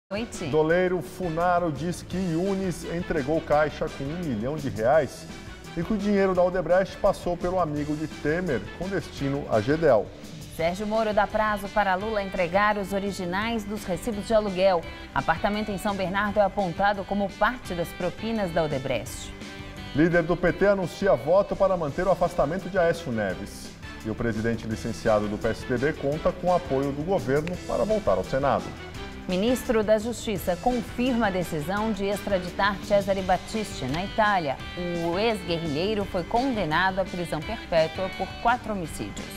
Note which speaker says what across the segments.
Speaker 1: Noite.
Speaker 2: Doleiro Funaro diz que Yunis entregou caixa com R$1 milhão e que o dinheiro da Odebrecht passou pelo amigo de Temer com destino a Gedel.
Speaker 1: Sérgio Moro dá prazo para Lula entregar os originais dos recibos de aluguel. Apartamento em São Bernardo é apontado como parte das propinas da Odebrecht.
Speaker 2: Líder do PT anuncia voto para manter o afastamento de Aécio Neves. E o presidente licenciado do PSDB conta com o apoio do governo para voltar ao Senado.
Speaker 1: Ministro da Justiça confirma a decisão de extraditar Cesare Battisti na Itália. O ex-guerrilheiro foi condenado à prisão perpétua por 4 homicídios.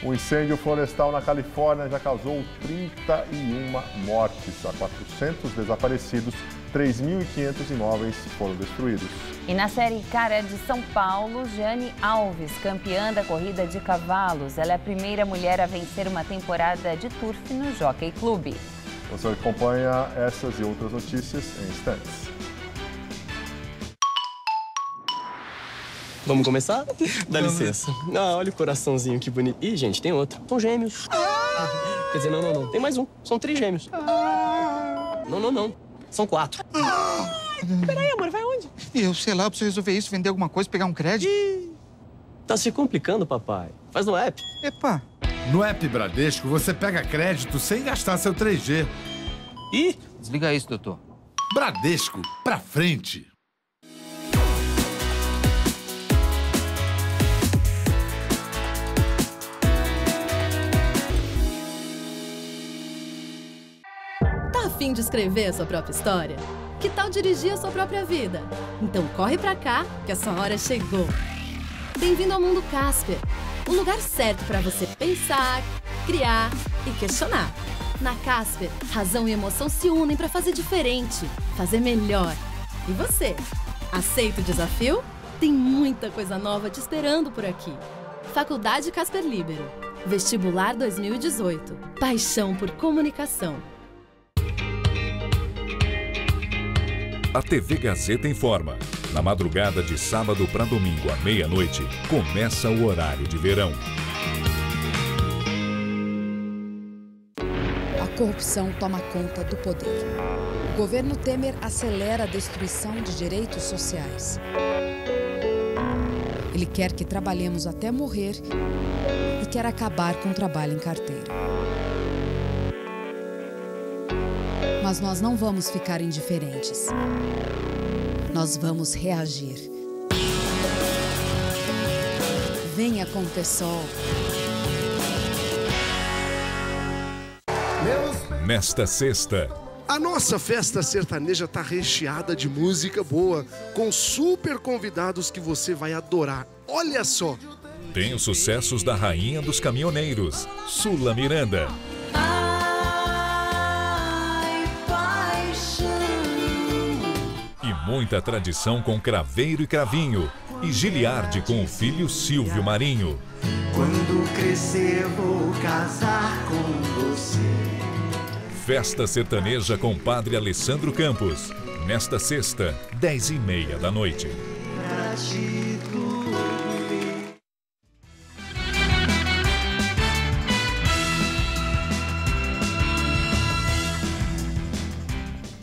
Speaker 2: O incêndio florestal na Califórnia já causou 31 mortes. Há 400 desaparecidos, 3.500 imóveis foram destruídos.
Speaker 1: E na Série Cara de São Paulo, Jeane Alves, campeã da corrida de cavalos. Ela é a primeira mulher a vencer uma temporada de turf no Jockey Club.
Speaker 2: Você acompanha essas e outras notícias em instantes.
Speaker 3: Vamos começar? Dá licença. Ah, olha o coraçãozinho, que bonito. Ih, gente, tem outro. São gêmeos. Quer dizer, não. Tem mais um. São 3 gêmeos. Não. São 4. Peraí, amor, vai onde?
Speaker 4: Eu sei lá, eu preciso resolver isso, vender alguma coisa, pegar um crédito.
Speaker 3: Tá se complicando, papai. Faz no app.
Speaker 4: Epa.
Speaker 5: No app Bradesco, você pega crédito sem gastar seu 3G.
Speaker 3: Ih!
Speaker 4: Desliga isso, doutor.
Speaker 5: Bradesco, pra frente.
Speaker 6: Tá a fim de escrever a sua própria história? Que tal dirigir a sua própria vida? Então corre pra cá, que a sua hora chegou. Bem-vindo ao Mundo Casper. O lugar certo para você pensar, criar e questionar. Na Casper, razão e emoção se unem para fazer diferente, fazer melhor. E você? Aceita o desafio? Tem muita coisa nova te esperando por aqui. Faculdade Casper Libero. Vestibular 2018. Paixão por comunicação.
Speaker 7: A TV Gazeta informa. Na madrugada de sábado para domingo à meia-noite, começa o horário de verão.
Speaker 8: A corrupção toma conta do poder. O governo Temer acelera a destruição de direitos sociais. Ele quer que trabalhemos até morrer e quer acabar com o trabalho em carteira. Mas nós não vamos ficar indiferentes. Nós vamos reagir. Venha com o PSOL.
Speaker 7: Nesta sexta,
Speaker 9: a nossa festa sertaneja está recheada de música boa, com super convidados que você vai adorar. Olha só!
Speaker 7: tem os sucessos da rainha dos caminhoneiros, Sula Miranda. Muita tradição com Craveiro e Cravinho e Giliardi com o filho Silvio Marinho.
Speaker 10: Quando crescer vou casar com você.
Speaker 7: Festa sertaneja com Padre Alessandro Campos, nesta sexta, 10h30 da noite.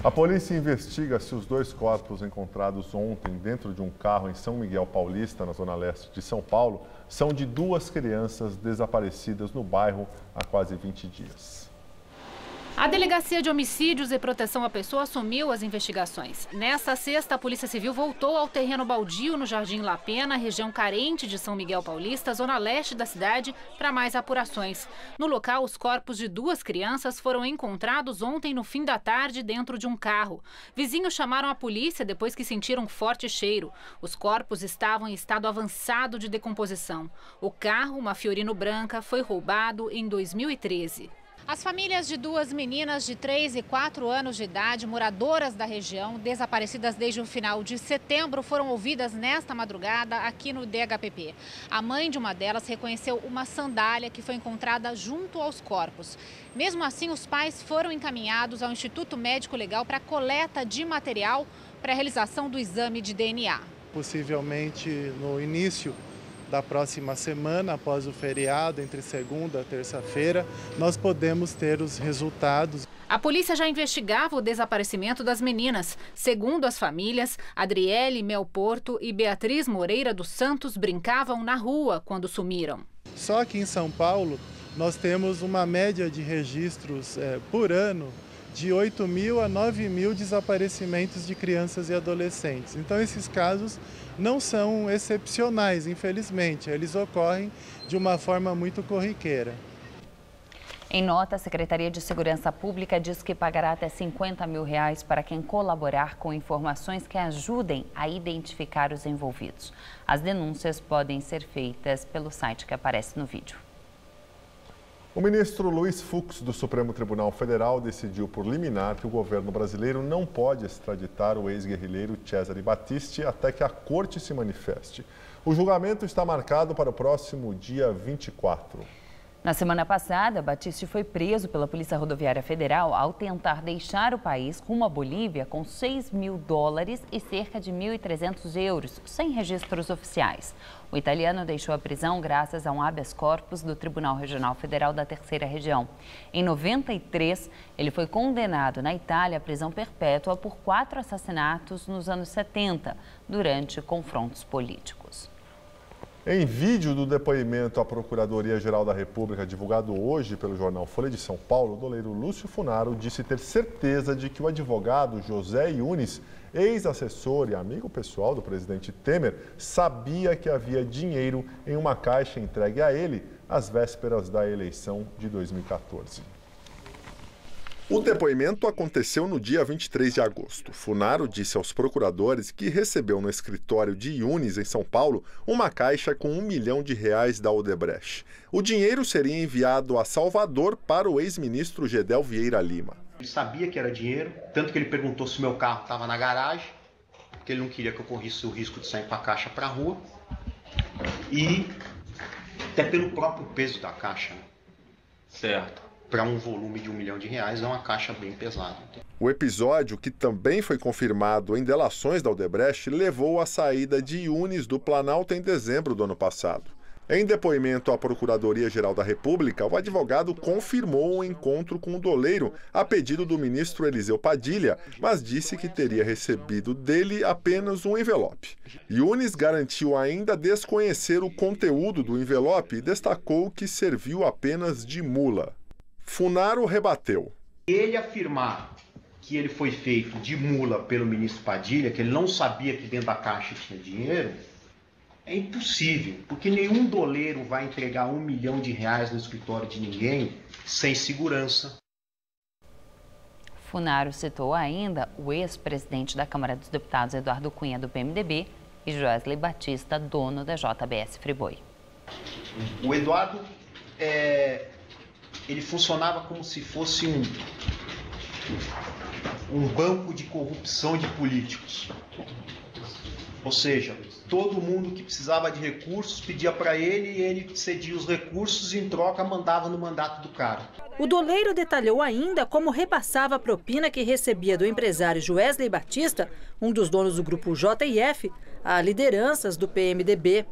Speaker 2: A polícia investiga se os 2 corpos encontrados ontem dentro de um carro em São Miguel Paulista, na zona leste de São Paulo, são de 2 crianças desaparecidas no bairro há quase 20 dias.
Speaker 11: A Delegacia de Homicídios e Proteção à Pessoa assumiu as investigações. Nesta sexta, a Polícia Civil voltou ao terreno baldio no Jardim La Pena, região carente de São Miguel Paulista, zona leste da cidade, para mais apurações. No local, os corpos de 2 crianças foram encontrados ontem no fim da tarde dentro de um carro. Vizinhos chamaram a polícia depois que sentiram um forte cheiro. Os corpos estavam em estado avançado de decomposição. O carro, uma Fiorino branca, foi roubado em 2013. As famílias de 2 meninas de 3 e 4 anos de idade, moradoras da região, desaparecidas desde o final de setembro, foram ouvidas nesta madrugada aqui no DHPP. A mãe de uma delas reconheceu uma sandália que foi encontrada junto aos corpos. Mesmo assim, os pais foram encaminhados ao Instituto Médico Legal para coleta de material para a realização do exame de DNA.
Speaker 12: Possivelmente no início da próxima semana, após o feriado, entre segunda e terça-feira, nós podemos ter os resultados.
Speaker 11: A polícia já investigava o desaparecimento das meninas. Segundo as famílias, Adriele Melporto e Beatriz Moreira dos Santos brincavam na rua quando sumiram.
Speaker 12: Só que em São Paulo, nós temos uma média de registros por ano de 8.000 a 9.000 desaparecimentos de crianças e adolescentes. Então, esses casos não são excepcionais, infelizmente. Eles ocorrem de uma forma muito corriqueira.
Speaker 1: Em nota, a Secretaria de Segurança Pública diz que pagará até R$50 mil para quem colaborar com informações que ajudem a identificar os envolvidos. As denúncias podem ser feitas pelo site que aparece no vídeo.
Speaker 2: O ministro Luiz Fux, do Supremo Tribunal Federal, decidiu por liminar que o governo brasileiro não pode extraditar o ex-guerrilheiro Cesare Battisti até que a corte se manifeste. O julgamento está marcado para o próximo dia 24.
Speaker 1: Na semana passada, Battisti foi preso pela Polícia Rodoviária Federal ao tentar deixar o país rumo à Bolívia com $6 mil e cerca de 1.300 euros, sem registros oficiais. O italiano deixou a prisão graças a um habeas corpus do Tribunal Regional Federal da Terceira Região. Em 93, ele foi condenado na Itália à prisão perpétua por 4 assassinatos nos anos 70, durante confrontos políticos.
Speaker 2: Em vídeo do depoimento à Procuradoria-Geral da República, divulgado hoje pelo jornal Folha de São Paulo, o doleiro Lúcio Funaro disse ter certeza de que o advogado José Yunes, ex-assessor e amigo pessoal do presidente Temer, sabia que havia dinheiro em uma caixa entregue a ele às vésperas da eleição de 2014. O depoimento aconteceu no dia 23 de agosto. Funaro disse aos procuradores que recebeu no escritório de Yunes, em São Paulo, uma caixa com R$1 milhão da Odebrecht. O dinheiro seria enviado a Salvador para o ex-ministro Gedel Vieira Lima.
Speaker 13: Ele sabia que era dinheiro, tanto que ele perguntou se o meu carro estava na garagem, porque ele não queria que eu corrisse o risco de sair com a caixa para a rua. E até pelo próprio peso da caixa. Certo. Para um volume de R$1 milhão é uma caixa bem pesada.
Speaker 2: O episódio, que também foi confirmado em delações da Odebrecht, levou à saída de Yunes do Planalto em dezembro do ano passado. Em depoimento à Procuradoria-Geral da República, o advogado confirmou o encontro com o doleiro a pedido do ministro Eliseu Padilha, mas disse que teria recebido dele apenas um envelope. Yunes garantiu ainda desconhecer o conteúdo do envelope e destacou que serviu apenas de mula. Funaro rebateu.
Speaker 13: Ele afirmar que ele foi feito de mula pelo ministro Padilha, que ele não sabia que dentro da caixa tinha dinheiro, é impossível, porque nenhum doleiro vai entregar R$1 milhão no escritório de ninguém sem segurança.
Speaker 1: Funaro citou ainda o ex-presidente da Câmara dos Deputados, Eduardo Cunha, do PMDB, e Joesley Batista, dono da JBS Friboi.
Speaker 13: O Eduardo ele funcionava como se fosse um banco de corrupção de políticos. Ou seja, todo mundo que precisava de recursos pedia para ele e ele cedia os recursos e em troca mandava no mandato do cara.
Speaker 14: O doleiro detalhou ainda como repassava a propina que recebia do empresário Joesley Batista, um dos donos do grupo JF, a lideranças do PMDB.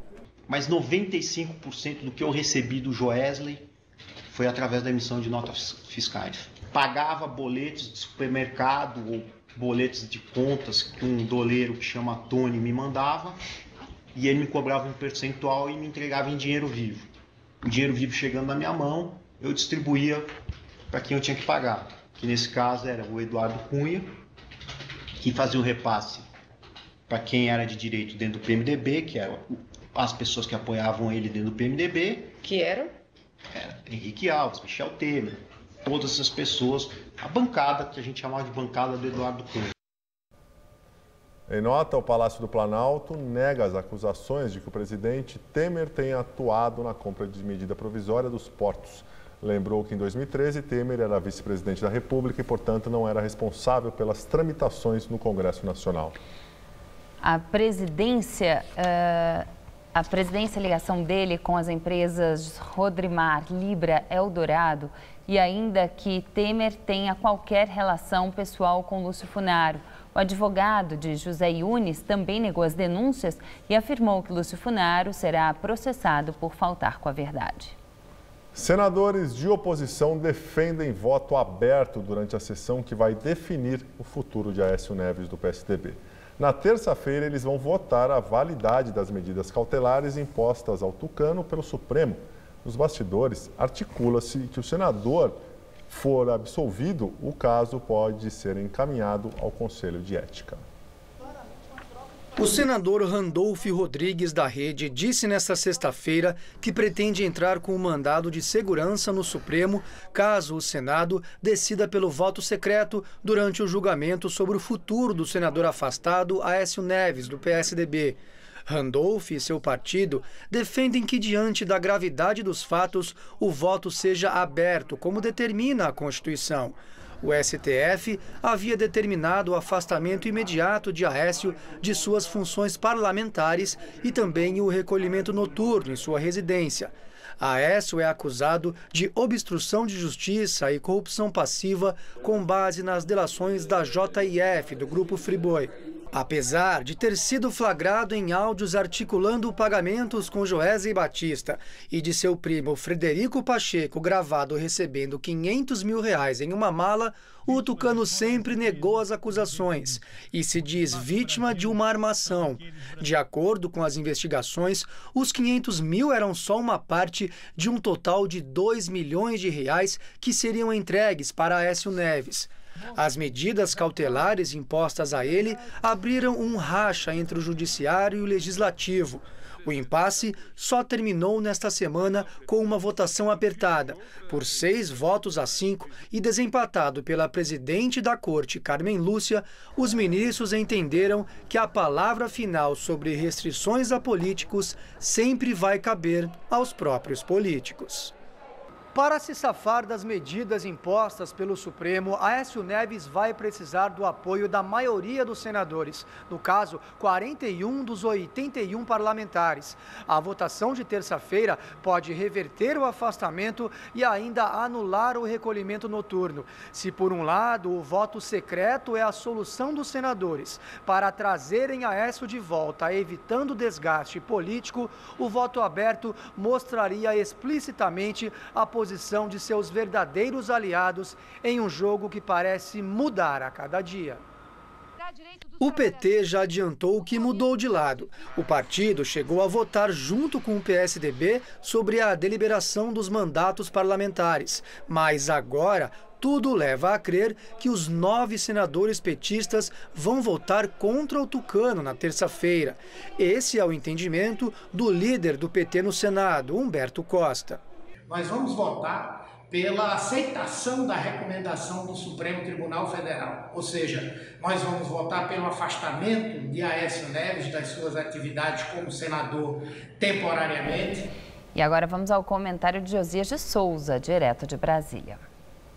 Speaker 13: Mas 95% do que eu recebi do Joesley foi através da emissão de notas fiscais. Pagava boletos de supermercado ou boletos de contas que um doleiro que chama Tony me mandava e ele me cobrava um percentual e me entregava em dinheiro vivo. O dinheiro vivo chegando na minha mão, eu distribuía para quem eu tinha que pagar. Que nesse caso era o Eduardo Cunha, que fazia o repasse para quem era de direito dentro do PMDB, que eram as pessoas que apoiavam ele dentro do PMDB.
Speaker 15: Que eram?
Speaker 13: Henrique Alves, Michel Temer, todas essas pessoas, a bancada, que a gente chamava de bancada do Eduardo Cunha.
Speaker 2: Em nota, o Palácio do Planalto nega as acusações de que o presidente Temer tenha atuado na compra de medida provisória dos portos. Lembrou que em 2013 Temer era vice-presidente da República e, portanto, não era responsável pelas tramitações no Congresso Nacional.
Speaker 1: A presidência e a ligação dele com as empresas Rodrimar, Libra, Eldorado e ainda que Temer tenha qualquer relação pessoal com Lúcio Funaro. O advogado de José Yunes também negou as denúncias e afirmou que Lúcio Funaro será processado por faltar com a verdade.
Speaker 2: Senadores de oposição defendem voto aberto durante a sessão que vai definir o futuro de Aécio Neves do PSDB. Na terça-feira, eles vão votar a validade das medidas cautelares impostas ao tucano pelo Supremo. Nos bastidores, articula-se que o senador for absolvido, o caso pode ser encaminhado ao Conselho de Ética.
Speaker 15: O senador Randolfo Rodrigues da Rede disse nesta sexta-feira que pretende entrar com um mandado de segurança no Supremo caso o Senado decida pelo voto secreto durante o julgamento sobre o futuro do senador afastado Aécio Neves, do PSDB. Randolfo e seu partido defendem que, diante da gravidade dos fatos, o voto seja aberto, como determina a Constituição. O STF havia determinado o afastamento imediato de Aécio de suas funções parlamentares e também o recolhimento noturno em sua residência. Aécio é acusado de obstrução de justiça e corrupção passiva com base nas delações da JIF, do Grupo Friboi. Apesar de ter sido flagrado em áudios articulando pagamentos com Joesley Batista e de seu primo Frederico Pacheco gravado recebendo R$500 mil em uma mala, o tucano sempre negou as acusações e se diz vítima de uma armação. De acordo com as investigações, os R$500 mil eram só uma parte de um total de R$2 milhões que seriam entregues para Aécio Neves. As medidas cautelares impostas a ele abriram um racha entre o Judiciário e o Legislativo. O impasse só terminou nesta semana com uma votação apertada, por 6 votos a 5 e desempatado pela presidente da Corte, Carmen Lúcia. Os ministros entenderam que a palavra final sobre restrições a políticos sempre vai caber aos próprios políticos. Para se safar das medidas impostas pelo Supremo, Aécio Neves vai precisar do apoio da maioria dos senadores, no caso, 41 dos 81 parlamentares. A votação de terça-feira pode reverter o afastamento e ainda anular o recolhimento noturno. Se, por um lado, o voto secreto é a solução dos senadores para trazerem Aécio de volta, evitando desgaste político, o voto aberto mostraria explicitamente a posição de seus verdadeiros aliados em um jogo que parece mudar a cada dia. O PT já adiantou que mudou de lado. O partido chegou a votar junto com o PSDB sobre a deliberação dos mandatos parlamentares, mas agora tudo leva a crer que os 9 senadores petistas vão votar contra o tucano na terça-feira. Esse é o entendimento do líder do PT no Senado, Humberto Costa.
Speaker 16: Nós vamos votar pela aceitação da recomendação do Supremo Tribunal Federal. Ou seja, nós vamos votar pelo afastamento de Aécio Neves das suas atividades como senador temporariamente.
Speaker 1: E agora vamos ao comentário de Josias de Souza, direto de Brasília.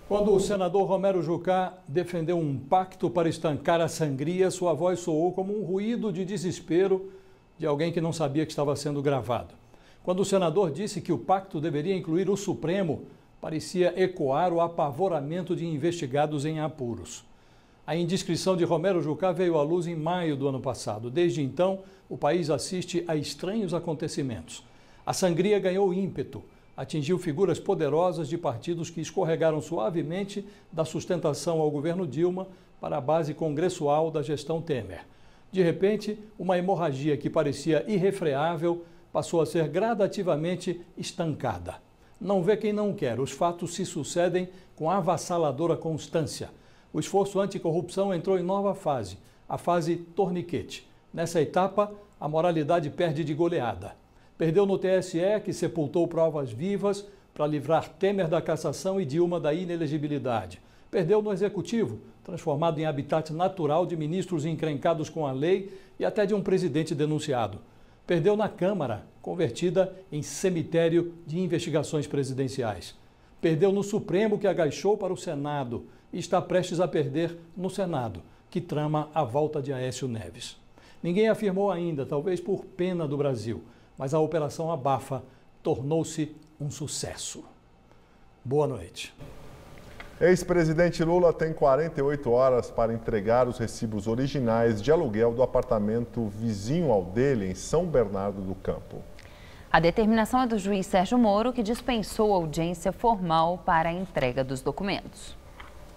Speaker 17: Quando o senador Romero Jucá defendeu um pacto para estancar a sangria, sua voz soou como um ruído de desespero de alguém que não sabia que estava sendo gravado. Quando o senador disse que o pacto deveria incluir o Supremo, parecia ecoar o apavoramento de investigados em apuros. A indiscrição de Romero Jucá veio à luz em maio do ano passado. Desde então, o país assiste a estranhos acontecimentos. A sangria ganhou ímpeto, atingiu figuras poderosas de partidos que escorregaram suavemente da sustentação ao governo Dilma para a base congressual da gestão Temer. De repente, uma hemorragia que parecia irrefreável passou a ser gradativamente estancada. Não vê quem não quer, os fatos se sucedem com avassaladora constância. O esforço anticorrupção entrou em nova fase, a fase torniquete. Nessa etapa, a moralidade perde de goleada. Perdeu no TSE, que sepultou provas vivas para livrar Temer da cassação e Dilma da inelegibilidade. Perdeu no Executivo, transformado em habitat natural de ministros encrencados com a lei e até de um presidente denunciado. Perdeu na Câmara, convertida em cemitério de investigações presidenciais. Perdeu no Supremo, que agachou para o Senado, e está prestes a perder no Senado, que trama a volta de Aécio Neves. Ninguém afirmou ainda, talvez por pena do Brasil, mas a Operação Abafa tornou-se um sucesso. Boa noite.
Speaker 2: Ex-presidente Lula tem 48 horas para entregar os recibos originais de aluguel do apartamento vizinho ao dele, em São Bernardo do Campo.
Speaker 1: A determinação é do juiz Sérgio Moro, que dispensou a audiência formal para a entrega dos documentos.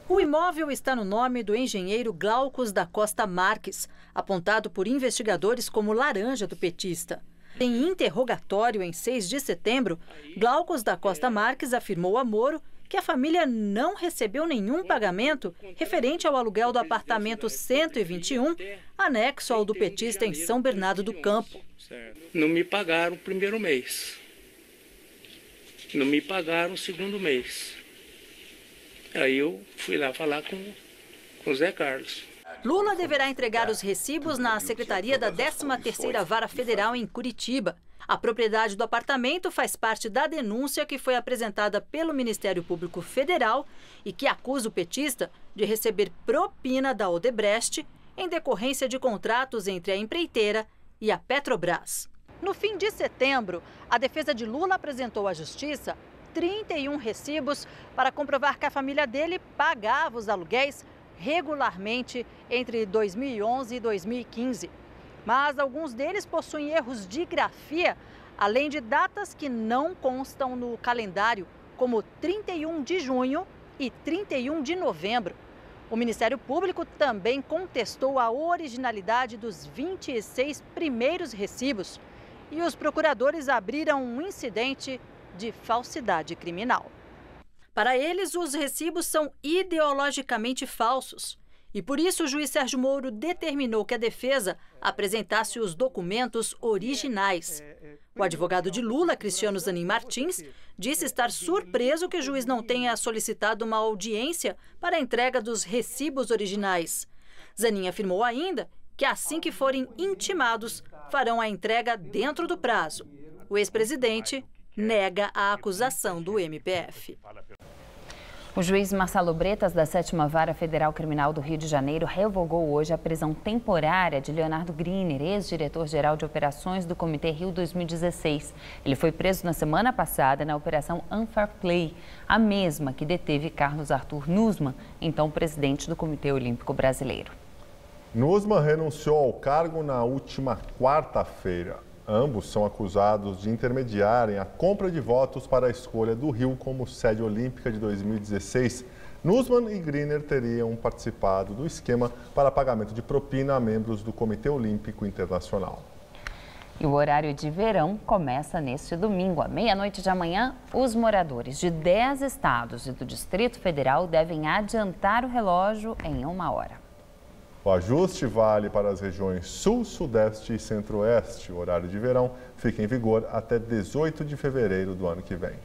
Speaker 14: O imóvel está no nome do engenheiro Glaucus da Costa Marques, apontado por investigadores como laranja do petista. Em interrogatório em 6 de setembro, Glaucus da Costa Marques afirmou a Moro que a família não recebeu nenhum pagamento referente ao aluguel do apartamento 121, anexo ao do petista em São Bernardo do Campo.
Speaker 18: Não me pagaram o primeiro mês. Não me pagaram o segundo mês. Aí eu fui lá falar com o Zé Carlos.
Speaker 14: Lula deverá entregar os recibos na secretaria da 13ª Vara Federal em Curitiba. A propriedade do apartamento faz parte da denúncia que foi apresentada pelo Ministério Público Federal e que acusa o petista de receber propina da Odebrecht em decorrência de contratos entre a empreiteira e a Petrobras. No fim de setembro, a defesa de Lula apresentou à Justiça 31 recibos para comprovar que a família dele pagava os aluguéis regularmente entre 2011 e 2015. Mas alguns deles possuem erros de grafia, além de datas que não constam no calendário, como 31 de junho e 31 de novembro. O Ministério Público também contestou a originalidade dos 26 primeiros recibos e os procuradores abriram um incidente de falsidade criminal. Para eles, os recibos são ideologicamente falsos. E por isso o juiz Sérgio Moro determinou que a defesa apresentasse os documentos originais. O advogado de Lula, Cristiano Zanin Martins, disse estar surpreso que o juiz não tenha solicitado uma audiência para a entrega dos recibos originais. Zanin afirmou ainda que assim que forem intimados, farão a entrega dentro do prazo. O ex-presidente nega a acusação do MPF.
Speaker 1: O juiz Marcelo Bretas, da 7ª Vara Federal Criminal do Rio de Janeiro, revogou hoje a prisão temporária de Leonardo Griner, ex-diretor-geral de operações do Comitê Rio 2016. Ele foi preso na semana passada na Operação Unfair Play, a mesma que deteve Carlos Arthur Nussmann, então presidente do Comitê Olímpico Brasileiro.
Speaker 2: Nussmann renunciou ao cargo na última quarta-feira. Ambos são acusados de intermediarem a compra de votos para a escolha do Rio como sede olímpica de 2016. Nussmann e Griner teriam participado do esquema para pagamento de propina a membros do Comitê Olímpico Internacional.
Speaker 1: E o horário de verão começa neste domingo. À meia-noite de amanhã, os moradores de 10 estados e do Distrito Federal devem adiantar o relógio em 1 hora.
Speaker 2: O ajuste vale para as regiões Sul, Sudeste e Centro-Oeste. O horário de verão fica em vigor até 18 de fevereiro do ano que vem.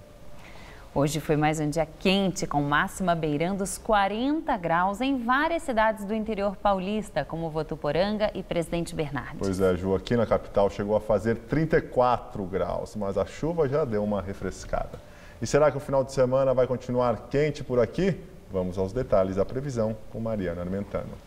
Speaker 1: Hoje foi mais um dia quente, com máxima beirando os 40 graus em várias cidades do interior paulista, como Votuporanga e Presidente Bernardes.
Speaker 2: Pois é, Ju, aqui na capital chegou a fazer 34 graus, mas a chuva já deu uma refrescada. E será que o final de semana vai continuar quente por aqui? Vamos aos detalhes da previsão com Mariana Armentano.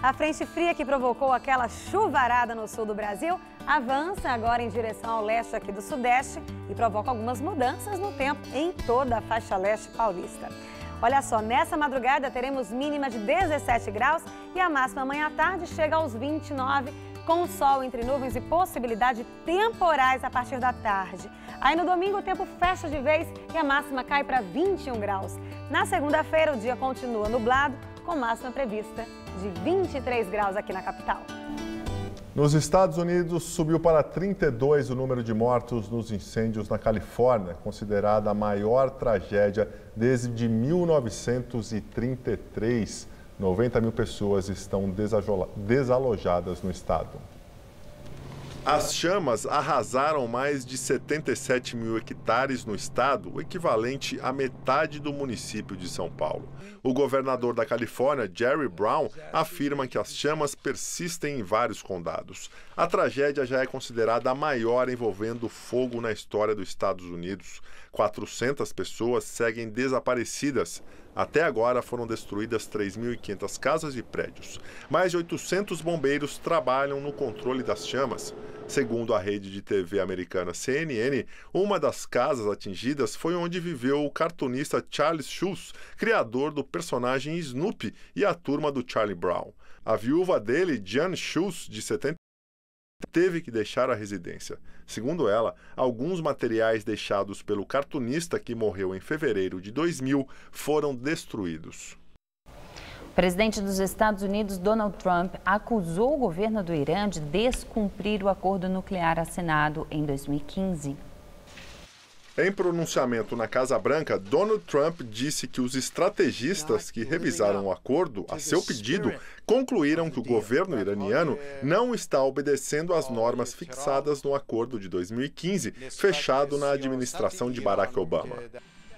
Speaker 19: A frente fria que provocou aquela chuvarada no sul do Brasil avança agora em direção ao leste aqui do Sudeste e provoca algumas mudanças no tempo em toda a faixa leste paulista. Olha só, nessa madrugada teremos mínima de 17 graus e a máxima amanhã à tarde chega aos 29, com sol entre nuvens e possibilidade de temporais a partir da tarde. Aí no domingo o tempo fecha de vez e a máxima cai para 21 graus. Na segunda-feira o dia continua nublado, com máxima prevista de 23 graus aqui na capital.
Speaker 2: Nos Estados Unidos, subiu para 32 o número de mortos nos incêndios na Califórnia, considerada a maior tragédia desde 1933. 90 mil pessoas estão desalojadas no estado. As chamas arrasaram mais de 77 mil hectares no estado, o equivalente à metade do município de São Paulo. O governador da Califórnia, Jerry Brown, afirma que as chamas persistem em vários condados. A tragédia já é considerada a maior envolvendo fogo na história dos Estados Unidos. 400 pessoas seguem desaparecidas. Até agora foram destruídas 3.500 casas e prédios. Mais de 800 bombeiros trabalham no controle das chamas. Segundo a rede de TV americana CNN, uma das casas atingidas foi onde viveu o cartunista Charles Schulz, criador do personagem Snoopy e a turma do Charlie Brown. A viúva dele, Jan Schulz, de 70, teve que deixar a residência. Segundo ela, alguns materiais deixados pelo cartunista que morreu em fevereiro de 2000 foram destruídos.
Speaker 1: O presidente dos Estados Unidos, Donald Trump, acusou o governo do Irã de descumprir o acordo nuclear assinado em 2015.
Speaker 2: Em pronunciamento na Casa Branca, Donald Trump disse que os estrategistas que revisaram o acordo, a seu pedido, concluíram que o governo iraniano não está obedecendo às normas fixadas no acordo de 2015, fechado na administração de Barack Obama.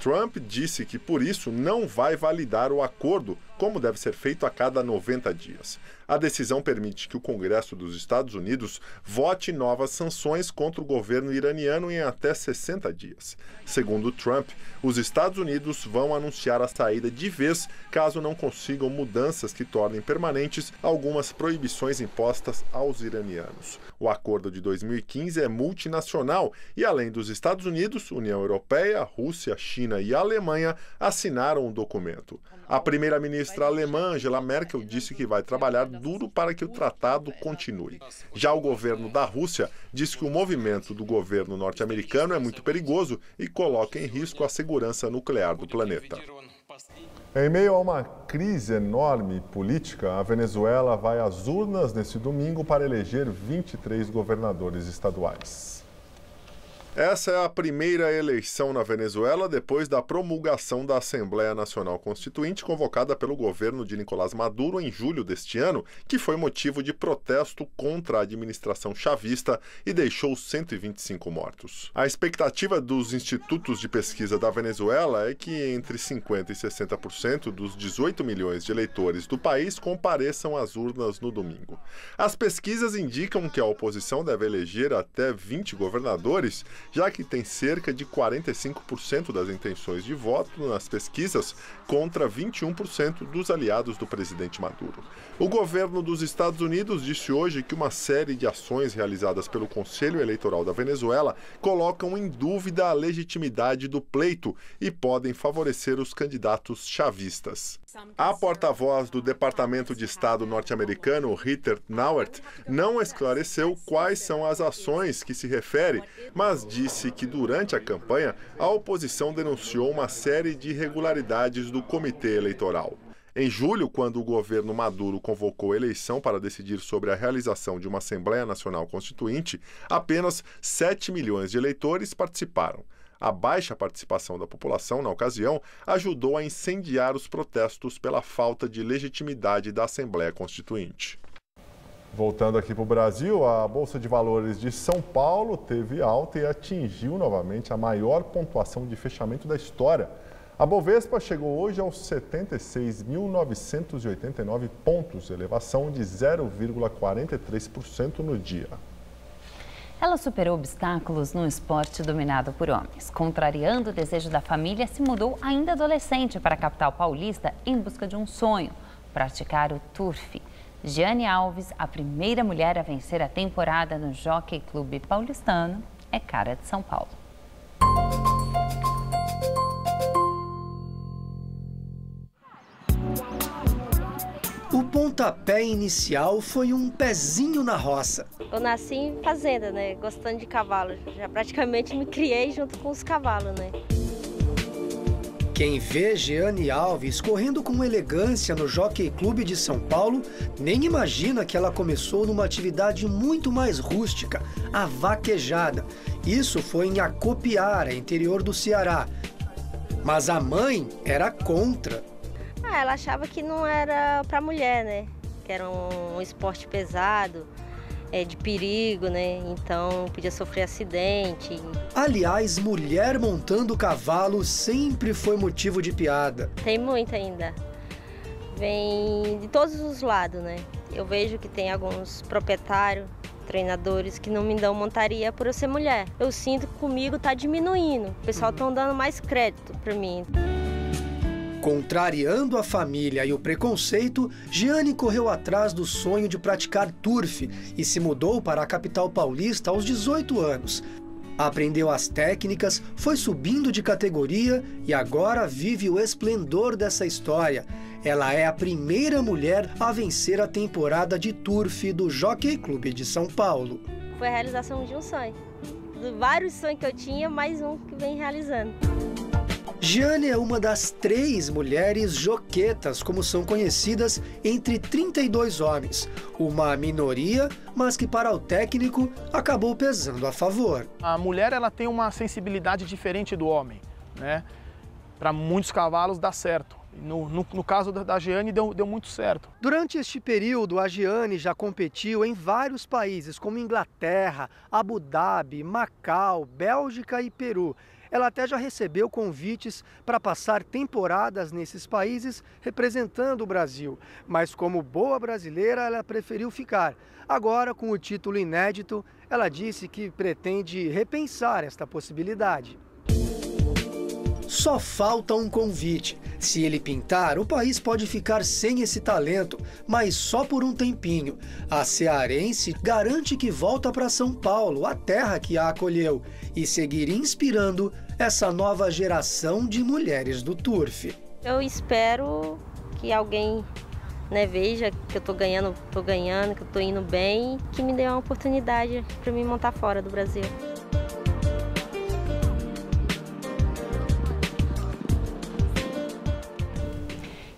Speaker 2: Trump disse que, por isso, não vai validar o acordo, como deve ser feito a cada 90 dias. A decisão permite que o Congresso dos Estados Unidos vote novas sanções contra o governo iraniano em até 60 dias. Segundo Trump, os Estados Unidos vão anunciar a saída de vez caso não consigam mudanças que tornem permanentes algumas proibições impostas aos iranianos. O acordo de 2015 é multinacional e, além dos Estados Unidos, União Europeia, Rússia, China e Alemanha assinaram o documento. A primeira-ministra alemã, Angela Merkel, disse que vai trabalhar duro para que o tratado continue. Já o governo da Rússia diz que o movimento do governo norte-americano é muito perigoso e coloca em risco a segurança nuclear do planeta. Em meio a uma crise enorme política, a Venezuela vai às urnas neste domingo para eleger 23 governadores estaduais. Essa é a primeira eleição na Venezuela depois da promulgação da Assembleia Nacional Constituinte convocada pelo governo de Nicolás Maduro em julho deste ano, que foi motivo de protesto contra a administração chavista e deixou 125 mortos. A expectativa dos institutos de pesquisa da Venezuela é que entre 50% e 60% dos 18 milhões de eleitores do país compareçam às urnas no domingo. As pesquisas indicam que a oposição deve eleger até 20 governadores, já que tem cerca de 45% das intenções de voto nas pesquisas contra 21% dos aliados do presidente Maduro. O governo dos Estados Unidos disse hoje que uma série de ações realizadas pelo Conselho Eleitoral da Venezuela colocam em dúvida a legitimidade do pleito e podem favorecer os candidatos chavistas. A porta-voz do Departamento de Estado norte-americano, Heather Nauert, não esclareceu quais são as ações que se refere, mas disse que durante a campanha a oposição denunciou uma série de irregularidades do Comitê Eleitoral. Em julho, quando o governo Maduro convocou a eleição para decidir sobre a realização de uma Assembleia Nacional Constituinte, apenas 7 milhões de eleitores participaram. A baixa participação da população na ocasião ajudou a incendiar os protestos pela falta de legitimidade da Assembleia Constituinte. Voltando aqui para o Brasil, a Bolsa de Valores de São Paulo teve alta e atingiu novamente a maior pontuação de fechamento da história. A Bovespa chegou hoje aos 76.989 pontos, elevação de 0,43% no dia.
Speaker 1: Ela superou obstáculos no esporte dominado por homens. Contrariando o desejo da família, se mudou ainda adolescente para a capital paulista em busca de um sonho, praticar o turf. Giane Alves, a primeira mulher a vencer a temporada no Jockey Clube paulistano, é cara de São Paulo.
Speaker 15: O pontapé inicial foi um pezinho na roça.
Speaker 20: Eu nasci em fazenda, né? Gostando de cavalo. Já praticamente me criei junto com os cavalos, né?
Speaker 15: Quem vê Giane Alves correndo com elegância no Jockey Clube de São Paulo, nem imagina que ela começou numa atividade muito mais rústica, a vaquejada. Isso foi em Acopiara, interior do Ceará. Mas a mãe era contra.
Speaker 20: Ela achava que não era para mulher, né? Que era um esporte pesado, de perigo, né? Então podia sofrer acidente.
Speaker 15: Aliás, mulher montando cavalo sempre foi motivo de piada.
Speaker 20: Tem muito ainda. Vem de todos os lados, né? Eu vejo que tem alguns proprietários, treinadores que não me dão montaria por eu ser mulher. Eu sinto que comigo tá diminuindo. O pessoal tá dando mais crédito para mim.
Speaker 15: Contrariando a família e o preconceito, Giane correu atrás do sonho de praticar turf e se mudou para a capital paulista aos 18 anos. Aprendeu as técnicas, foi subindo de categoria e agora vive o esplendor dessa história. Ela é a primeira mulher a vencer a temporada de turf do Jockey Clube de São Paulo.
Speaker 20: Foi a realização de um sonho. De vários sonhos que eu tinha, mais um que vem realizando.
Speaker 15: Giane é uma das 3 mulheres joquetas, como são conhecidas, entre 32 homens. Uma minoria, mas que para o técnico acabou pesando a favor.
Speaker 21: A mulher ela tem uma sensibilidade diferente do homem, né? Para muitos cavalos dá certo. No caso da Giane deu muito certo.
Speaker 15: Durante este período, a Giane já competiu em vários países, como Inglaterra, Abu Dhabi, Macau, Bélgica e Peru. Ela até já recebeu convites para passar temporadas nesses países representando o Brasil. Mas como boa brasileira, ela preferiu ficar. Agora, com o título inédito, ela disse que pretende repensar esta possibilidade. Só falta um convite. Se ele pintar, o país pode ficar sem esse talento, mas só por um tempinho. A cearense garante que volta para São Paulo, a terra que a acolheu, e seguir inspirando essa nova geração de mulheres do turf.
Speaker 20: Eu espero que alguém veja que eu tô ganhando, que eu tô indo bem, que me dê uma oportunidade para me montar fora do Brasil.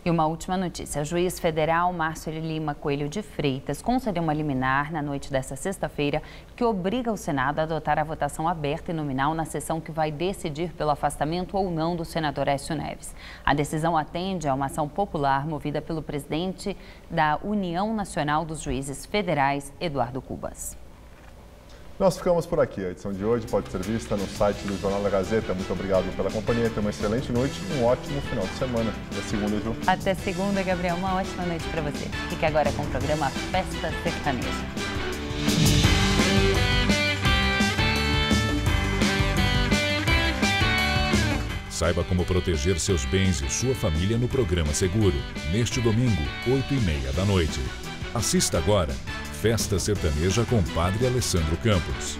Speaker 1: E uma última notícia. O juiz federal Márcio Lima Coelho de Freitas concedeu uma liminar na noite desta sexta-feira que obriga o Senado a adotar a votação aberta e nominal na sessão que vai decidir pelo afastamento ou não do senador Aécio Neves. A decisão atende a uma ação popular movida pelo presidente da União Nacional dos Juízes Federais, Eduardo Cubas.
Speaker 2: Nós ficamos por aqui. A edição de hoje pode ser vista no site do Jornal da Gazeta. Muito obrigado pela companhia. Tenha uma excelente noite e um ótimo final de semana. Até segunda, Ju.
Speaker 1: Até segunda, Gabriel. Uma ótima noite para você. Fique agora com o programa Festa Sertaneja.
Speaker 7: Saiba como proteger seus bens e sua família no programa Seguro. Neste domingo, 8h30 da noite. Assista agora Festa Sertaneja com Padre Alessandro Campos.